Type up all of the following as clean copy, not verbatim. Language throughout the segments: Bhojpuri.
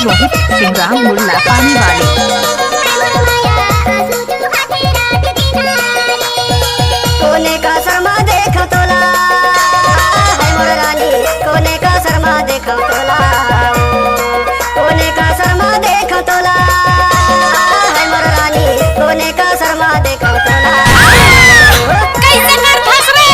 रोहित सिंह राम मुल्ला पानी वाले। कोने का शर्मा देखो तोला है मोर रानी, कोने का शर्मा देखो तोला, कोने का शर्मा देखो तोला है मोर रानी, कोने का शर्मा देखो तोला। कैसे कर फंस रे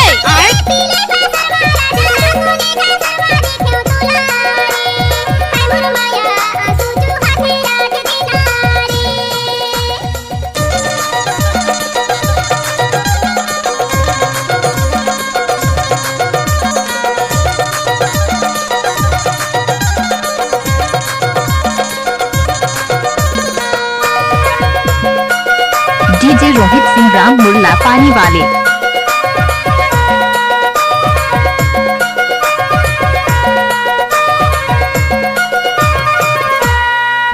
डीजे रोहित सिंह राम मुल्ला पानी वाले।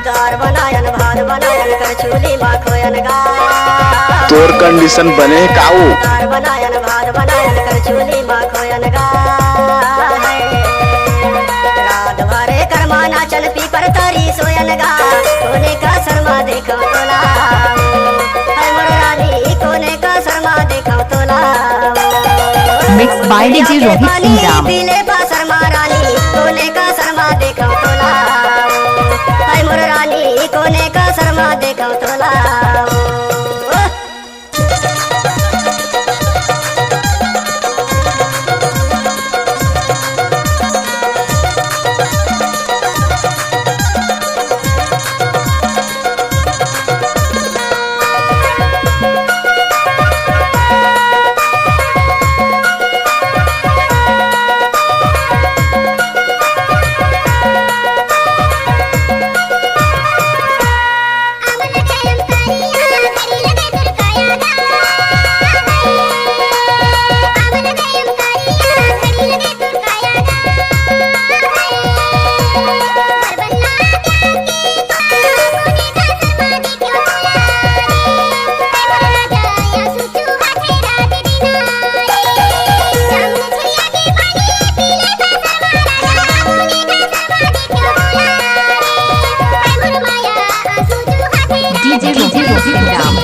दार बनायन भात बनायन कर चूली माँ खोयन गा, तोर कंडीशन बने काऊ। दार बनायन भात बनायन कर चूली माँ खोयन गा, रात भरे कर्मा नाचन पी पर तारी सोयन गा, कोने का शर्मा देखो तोला है मोर रानी, कोने का शर्मा देखो तोला। Mix by DJ Rohit Singh राम। पीले पा शर्मा रानी, कोने का शर्मा देखो तोला है मोर रानी, कोने का शर्मा देखो तोला। डीजे रोहित सिंह राम।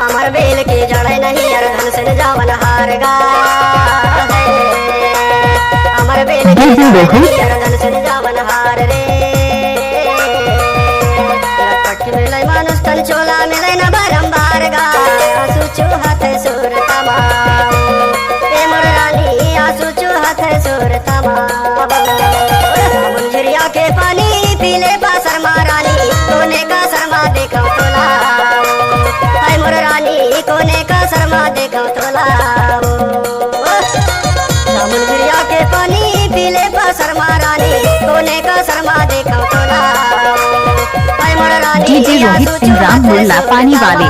अमर बेल के जड़े नहीं अर धन से जावन हार गा, अमर बेल के जड़े नहीं अर धन से जावन हार रे, लटपट मिले मानुष तन चोला मिले न बारंबार गा, आंसू चूहत सुर तमाम ए मोर रानी, आंसू चूहत सुर तमाम। मुंजरिया के पानी पीले पा शर्मा रानी, कोने का शर्मा देखो तोला है मोर रानी, कोने का शर्मा देखो तोला। मुंजरिया के पानी पीले पा शर्मा रानी, कोने का शर्मा देखो तोला है मोर रानी। डीजे रोहित सिंह राम मुल्ला पानी वाले।